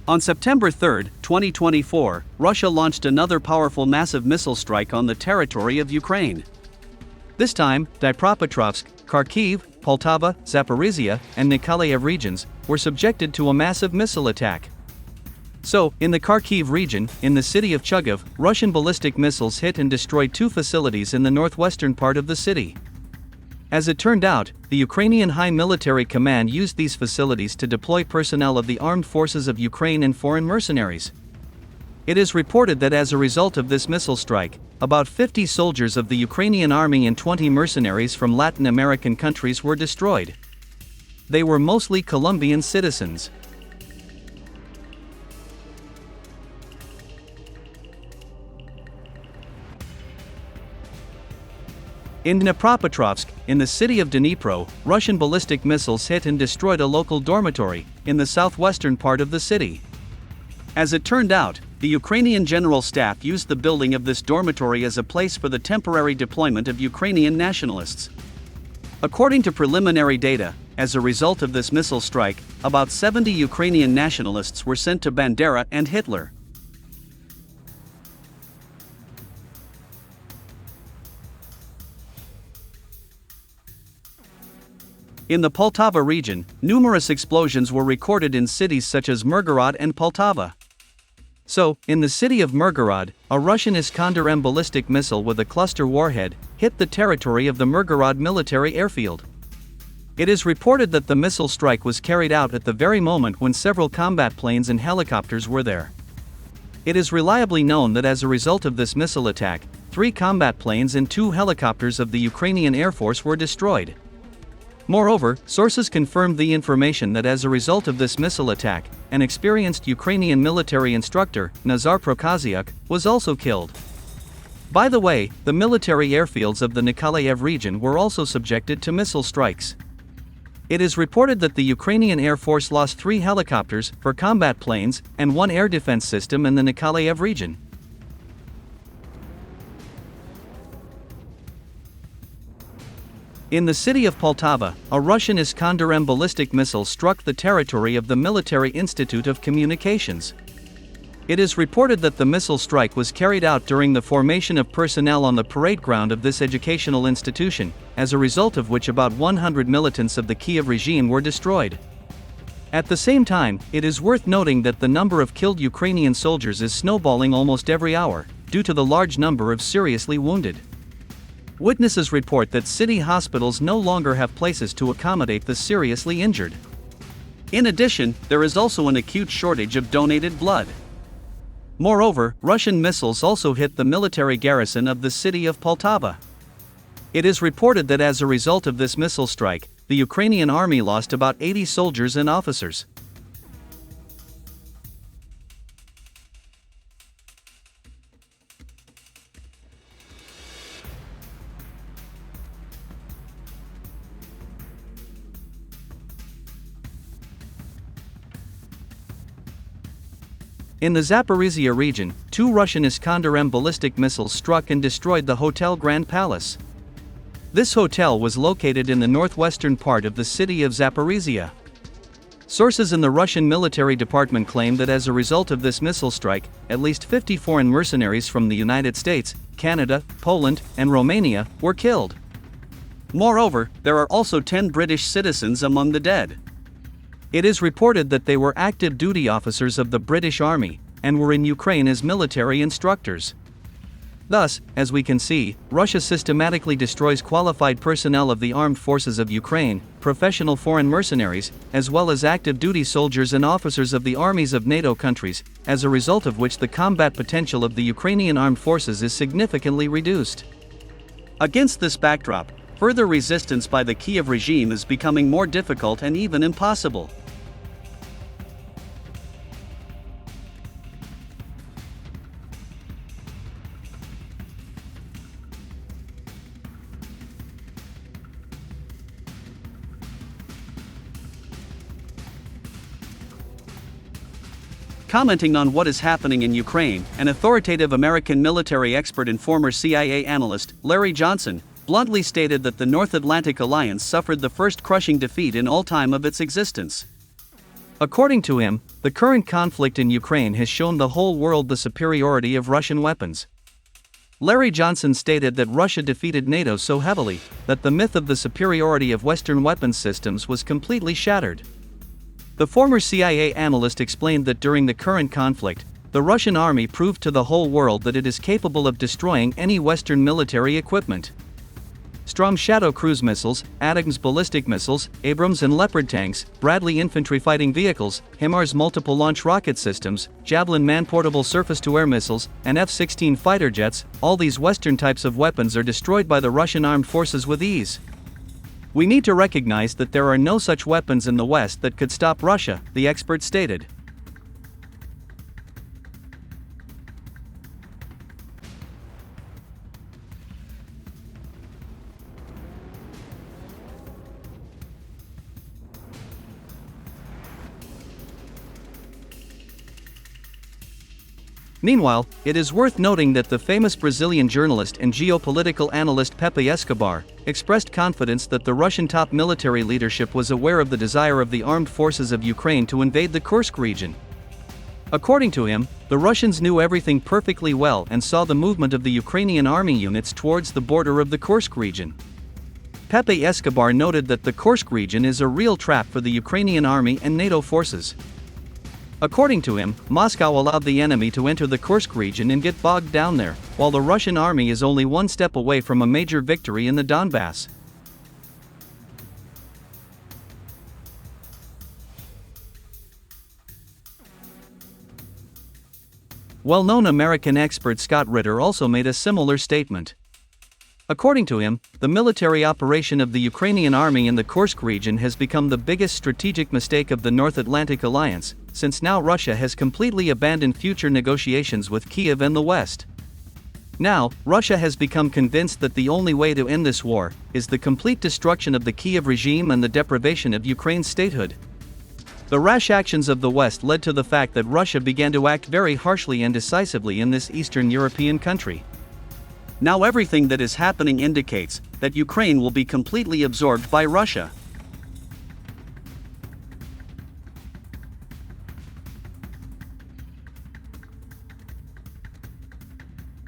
On September 3, 2024, Russia launched another powerful massive missile strike on the territory of Ukraine. This time, Dnipropetrovsk, Kharkiv, Poltava, Zaporizhzhia, and Nikolayev regions were subjected to a massive missile attack. So, in the Kharkiv region, in the city of Chuguev, Russian ballistic missiles hit and destroyed two facilities in the northwestern part of the city. As it turned out, the Ukrainian High Military Command used these facilities to deploy personnel of the armed forces of Ukraine and foreign mercenaries. It is reported that as a result of this missile strike, about 50 soldiers of the Ukrainian army and 20 mercenaries from Latin American countries were destroyed. They were mostly Colombian citizens. In Dnipropetrovsk, in the city of Dnipro, Russian ballistic missiles hit and destroyed a local dormitory in the southwestern part of the city. As it turned out, the Ukrainian General Staff used the building of this dormitory as a place for the temporary deployment of Ukrainian nationalists. According to preliminary data, as a result of this missile strike, about 70 Ukrainian nationalists were sent to Bandera and Hitler. In the Poltava region, numerous explosions were recorded in cities such as Mirgorod and Poltava. So, in the city of Mirgorod, a Russian Iskander-M ballistic missile with a cluster warhead hit the territory of the Mirgorod military airfield. It is reported that the missile strike was carried out at the very moment when several combat planes and helicopters were there. It is reliably known that as a result of this missile attack, 3 combat planes and 2 helicopters of the Ukrainian Air Force were destroyed. Moreover, sources confirmed the information that as a result of this missile attack, an experienced Ukrainian military instructor, Nazar Prokoziuk, was also killed. By the way, the military airfields of the Nikolayev region were also subjected to missile strikes. It is reported that the Ukrainian Air Force lost 3 helicopters, 4 combat planes, and 1 air defense system in the Nikolayev region. In the city of Poltava, a Russian Iskander-M ballistic missile struck the territory of the Military Institute of Communications. It is reported that the missile strike was carried out during the formation of personnel on the parade ground of this educational institution, as a result of which about 100 militants of the Kiev regime were destroyed. At the same time, it is worth noting that the number of killed Ukrainian soldiers is snowballing almost every hour, due to the large number of seriously wounded. Witnesses report that city hospitals no longer have places to accommodate the seriously injured. In addition, there is also an acute shortage of donated blood. Moreover, Russian missiles also hit the military garrison of the city of Poltava. It is reported that as a result of this missile strike, the Ukrainian army lost about 80 soldiers and officers. In the Zaporizhzhia region, 2 Russian Iskander-M ballistic missiles struck and destroyed the Hotel Grand Palace. This hotel was located in the northwestern part of the city of Zaporizhzhia. Sources in the Russian military department claim that as a result of this missile strike, at least 50 foreign mercenaries from the United States, Canada, Poland, and Romania were killed. Moreover, there are also 10 British citizens among the dead. It is reported that they were active duty officers of the British Army, and were in Ukraine as military instructors. Thus, as we can see, Russia systematically destroys qualified personnel of the armed forces of Ukraine, professional foreign mercenaries, as well as active duty soldiers and officers of the armies of NATO countries, as a result of which the combat potential of the Ukrainian armed forces is significantly reduced. Against this backdrop, further resistance by the Kiev regime is becoming more difficult and even impossible. Commenting on what is happening in Ukraine, an authoritative American military expert and former CIA analyst, Larry Johnson, bluntly stated that the North Atlantic Alliance suffered the first crushing defeat in all time of its existence. According to him, the current conflict in Ukraine has shown the whole world the superiority of Russian weapons. Larry Johnson stated that Russia defeated NATO so heavily that the myth of the superiority of Western weapons systems was completely shattered. The former CIA analyst explained that during the current conflict, the Russian army proved to the whole world that it is capable of destroying any Western military equipment. Storm Shadow cruise missiles, Atom's ballistic missiles, Abrams and Leopard tanks, Bradley infantry fighting vehicles, HIMARS multiple launch rocket systems, Javelin man-portable surface-to-air missiles, and F-16 fighter jets, all these Western types of weapons are destroyed by the Russian armed forces with ease. We need to recognize that there are no such weapons in the West that could stop Russia, the expert stated. Meanwhile, it is worth noting that the famous Brazilian journalist and geopolitical analyst Pepe Escobar expressed confidence that the Russian top military leadership was aware of the desire of the armed forces of Ukraine to invade the Kursk region. According to him, the Russians knew everything perfectly well and saw the movement of the Ukrainian army units towards the border of the Kursk region. Pepe Escobar noted that the Kursk region is a real trap for the Ukrainian army and NATO forces. According to him, Moscow allowed the enemy to enter the Kursk region and get bogged down there, while the Russian army is only one step away from a major victory in the Donbass. Well-known American expert Scott Ritter also made a similar statement. According to him, the military operation of the Ukrainian army in the Kursk region has become the biggest strategic mistake of the North Atlantic Alliance, since now Russia has completely abandoned future negotiations with Kiev and the West. Now, Russia has become convinced that the only way to end this war is the complete destruction of the Kiev regime and the deprivation of Ukraine's statehood. The rash actions of the West led to the fact that Russia began to act very harshly and decisively in this Eastern European country. Now everything that is happening indicates that Ukraine will be completely absorbed by Russia.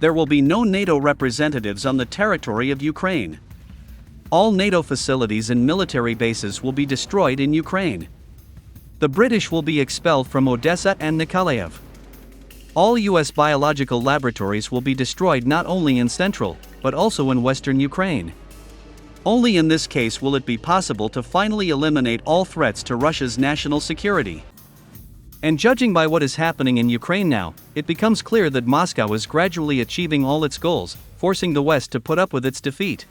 There will be no NATO representatives on the territory of Ukraine. All NATO facilities and military bases will be destroyed in Ukraine. The British will be expelled from Odessa and Nikolayev. All U.S. biological laboratories will be destroyed not only in central, but also in western Ukraine. Only in this case will it be possible to finally eliminate all threats to Russia's national security. And judging by what is happening in Ukraine now, it becomes clear that Moscow is gradually achieving all its goals, forcing the West to put up with its defeat.